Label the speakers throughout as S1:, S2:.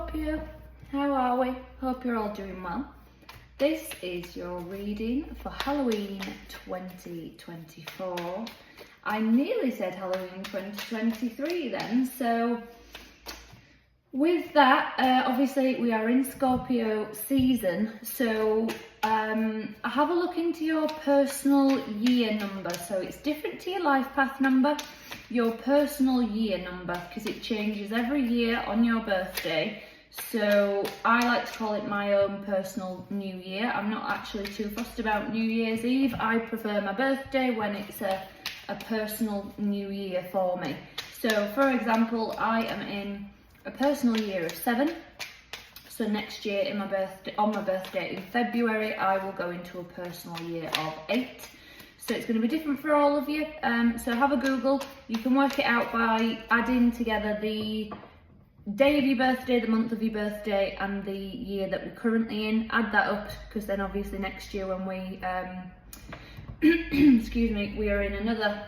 S1: Scorpio, how are we? Hope you're all doing well. This is your reading for Halloween 2024. I nearly said Halloween 2023 then, so with that, obviously we are in Scorpio season, so have a look into your personal year number. So it's different to your life path number, your personal year number, because it changes every year on your birthday. So I like to call it my own personal new year. I'm not actually too fussed about New Year's Eve. I prefer my birthday when it's a personal new year for me. So for example, I am in a personal year of 7. So next year on my birthday in February, I will go into a personal year of 8. So it's going to be different for all of you. So have a Google. You can work it out by adding together the day of your birthday, the month of your birthday, and the year that we're currently in. Add that up, because then obviously next year when we, excuse me, we are in another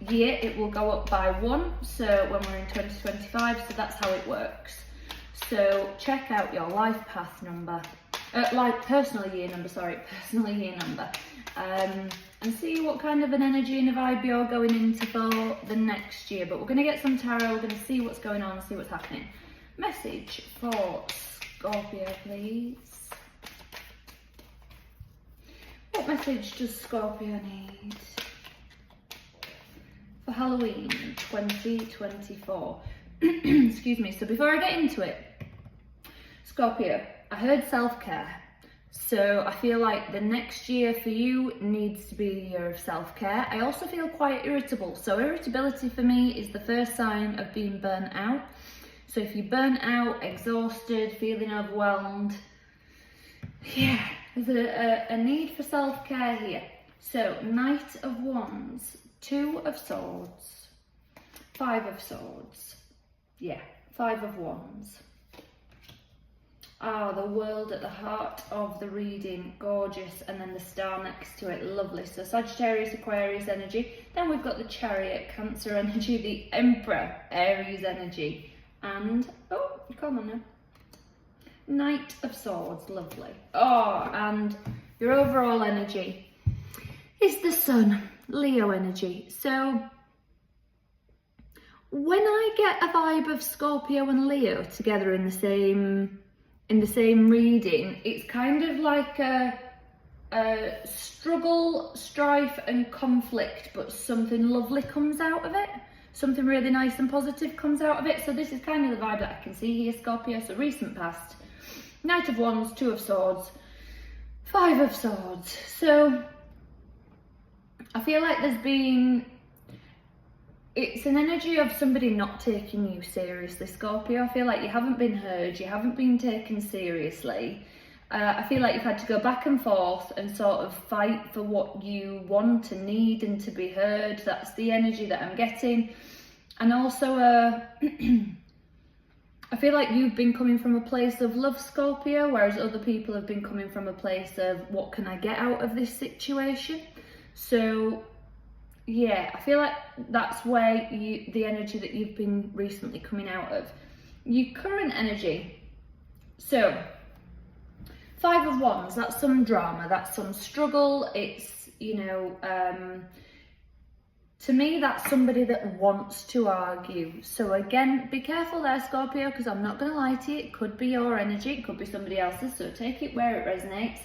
S1: year, it will go up by 1. So when we're in 2025, so that's how it works. So check out your life path number, personal year number, and see what kind of an energy and a vibe you're going into for the next year. But we're going to get some tarot, we're going to see what's going on, see what's happening. Message for Scorpio, please. What message does Scorpio need for Halloween 2024? Excuse me. So before I get into it, Scorpio, I heard self-care. So I feel like the next year for you needs to be a year of self-care. I also feel quite irritable. So irritability for me is the first sign of being burnt out. So if you're burnt out, exhausted, feeling overwhelmed, yeah, there's a need for self-care here. So Knight of Wands, 2 of Swords, 5 of Swords, yeah, 5 of Wands. Ah, the world at the heart of the reading, gorgeous, and then the star next to it, lovely. So Sagittarius, Aquarius energy, then we've got the Chariot, Cancer energy, the Emperor, Aries energy, and, oh, come on now, Knight of Swords, lovely. Oh, and your overall energy is the Sun, Leo energy. So when I get a vibe of Scorpio and Leo together in the same reading, it's kind of like a struggle, strife and conflict, but something lovely comes out of it. Something really nice and positive comes out of it. So this is kind of the vibe that I can see here, Scorpio. So recent past, Knight of Wands, 2 of Swords, 5 of Swords. So I feel like it's an energy of somebody not taking you seriously, Scorpio. I feel like you haven't been heard, you haven't been taken seriously. I feel like you've had to go back and forth and sort of fight for what you want and need and to be heard. That's the energy that I'm getting. And also, I feel like you've been coming from a place of love, Scorpio, whereas other people have been coming from a place of what can I get out of this situation? So yeah, I feel like that's where the energy that you've been recently coming out of. Your current energy. So 5 of Wands, that's some drama, that's some struggle. It's, you know, to me, that's somebody that wants to argue. So again, be careful there, Scorpio, because I'm not going to lie to you. It could be your energy, it could be somebody else's. So take it where it resonates.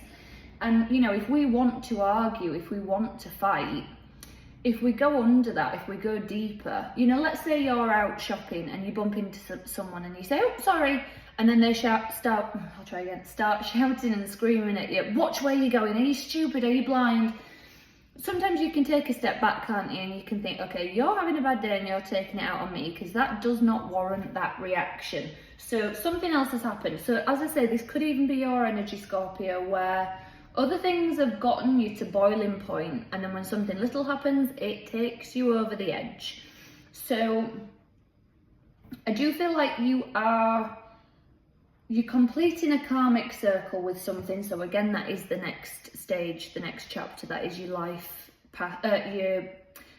S1: And, you know, if we want to argue, if we want to fight, if we go under that, if we go deeper, you know, let's say you're out shopping and you bump into someone and you say, oh, sorry. And then they start shouting and screaming at you. Watch where you're going. Are you stupid? Are you blind? Sometimes you can take a step back, can't you? And you can think, okay, you're having a bad day and you're taking it out on me, because that does not warrant that reaction. So something else has happened. So as I say, this could even be your energy, Scorpio, where other things have gotten you to boiling point, and then when something little happens, it takes you over the edge. So I do feel like you're completing a karmic circle with something. So again, that is the next stage, the next chapter. That is your life path, your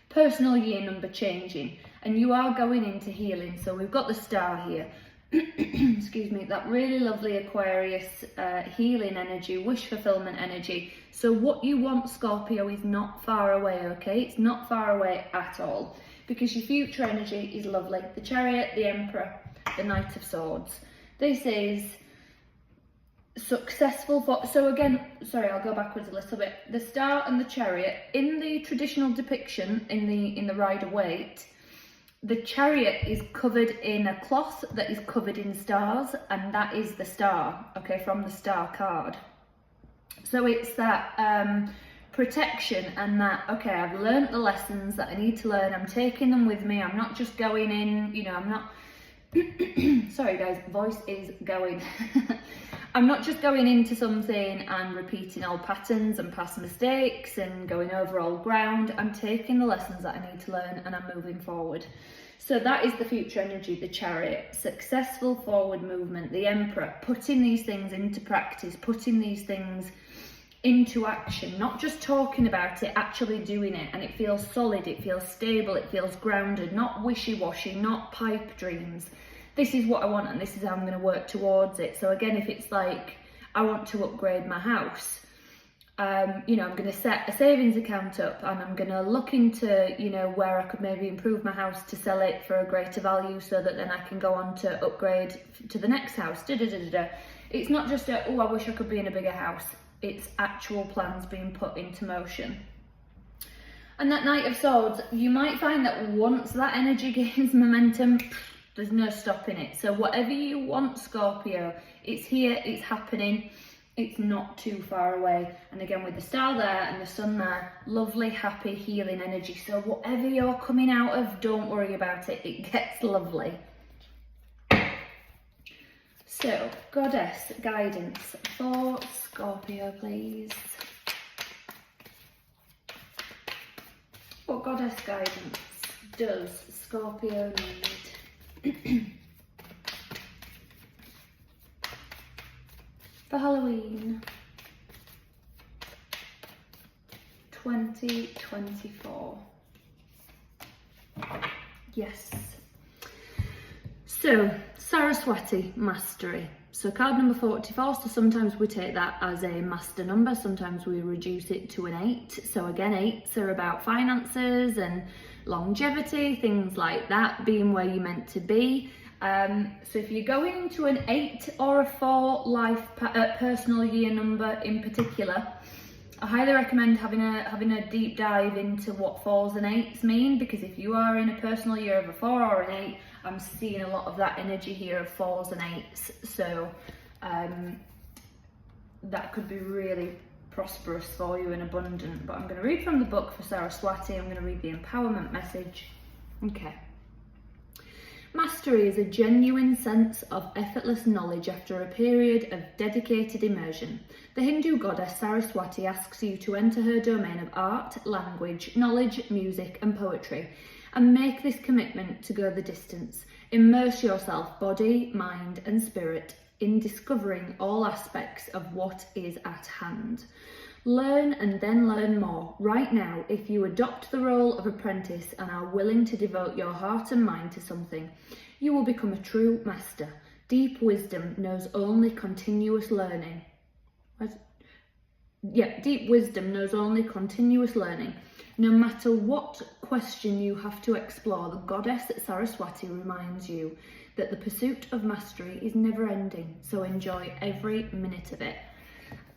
S1: personal year number changing, and you are going into healing. So we've got the star here. excuse me, that really lovely Aquarius healing energy, wish fulfillment energy. So what you want, Scorpio, is not far away, okay? It's not far away at all, because your future energy is lovely. The Chariot, the Emperor, the Knight of Swords. This is successful for, so again, sorry, I'll go backwards a little bit. The Star and the Chariot, in the traditional depiction, in the Rider-Waite, the Chariot is covered in a cloth that is covered in stars, and that is the star, okay, from the Star card. So it's that protection and that, okay, I've learned the lessons that I need to learn, I'm taking them with me, I'm not just going in, you know, I'm not, sorry guys, voice is going. I'm not just going into something and repeating old patterns and past mistakes and going over old ground. I'm taking the lessons that I need to learn and I'm moving forward. So that is the future energy, the Chariot, successful forward movement, the Emperor, putting these things into practice, putting these things into action, not just talking about it, actually doing it. And it feels solid, it feels stable, it feels grounded, not wishy-washy, not pipe dreams. This is what I want and this is how I'm going to work towards it. So again, if it's like, I want to upgrade my house, you know, I'm going to set a savings account up and I'm going to look into, you know, where I could maybe improve my house to sell it for a greater value so that then I can go on to upgrade to the next house. It's not just a, oh, I wish I could be in a bigger house. It's actual plans being put into motion. And that Knight of Swords, you might find that once that energy gains momentum, there's no stopping it. So whatever you want, Scorpio, it's here, it's happening, it's not too far away. And again, with the star there and the sun there, lovely, happy, healing energy. So whatever you're coming out of, don't worry about it, it gets lovely. So, Goddess guidance for Scorpio, please. What Goddess guidance does Scorpio need? For Halloween 2024. Yes. So, Saraswati Mastery. So card number 44, so sometimes we take that as a master number, sometimes we reduce it to an 8. So again, 8s are about finances and longevity, things like that, being where you're meant to be. So if you're going into an 8 or a 4 life personal year number in particular, I highly recommend having a deep dive into what 4s and 8s mean, because if you are in a personal year of a 4 or an 8, I'm seeing a lot of that energy here of 4s and 8s. So that could be really prosperous for you and abundant. But I'm going to read from the book for Saraswati. I'm going to read the empowerment message. Okay. Mastery is a genuine sense of effortless knowledge after a period of dedicated immersion. The Hindu goddess Saraswati asks you to enter her domain of art, language, knowledge, music and poetry, and make this commitment to go the distance. Immerse yourself, body, mind and spirit, in discovering all aspects of what is at hand. Learn and then learn more. Right now, if you adopt the role of apprentice and are willing to devote your heart and mind to something, you will become a true master. Deep wisdom knows only continuous learning. Deep wisdom knows only continuous learning. No matter what question you have to explore, the goddess Saraswati reminds you that the pursuit of mastery is never ending, so enjoy every minute of it.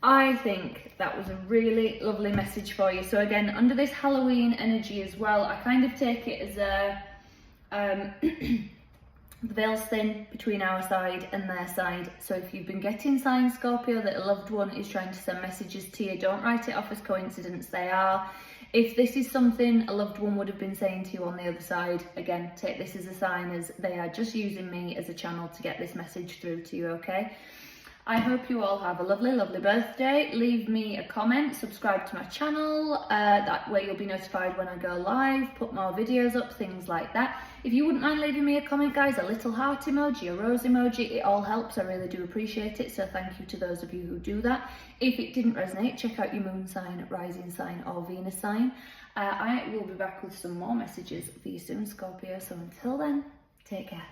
S1: I think that was a really lovely message for you. So again, under this Halloween energy as well, I kind of take it as a the veil's thin between our side and their side. So if you've been getting signs, Scorpio, that a loved one is trying to send messages to you, don't write it off as coincidence, they are. If this is something a loved one would have been saying to you on the other side, again, take this as a sign as they are just using me as a channel to get this message through to you, okay? I hope you all have a lovely, lovely birthday. Leave me a comment, subscribe to my channel, that way you'll be notified when I go live, put more videos up, things like that. If you wouldn't mind leaving me a comment, guys, a little heart emoji, a rose emoji, it all helps, I really do appreciate it, so thank you to those of you who do that. If it didn't resonate, check out your moon sign, rising sign or Venus sign. I will be back with some more messages for you soon, Scorpio, so until then, take care.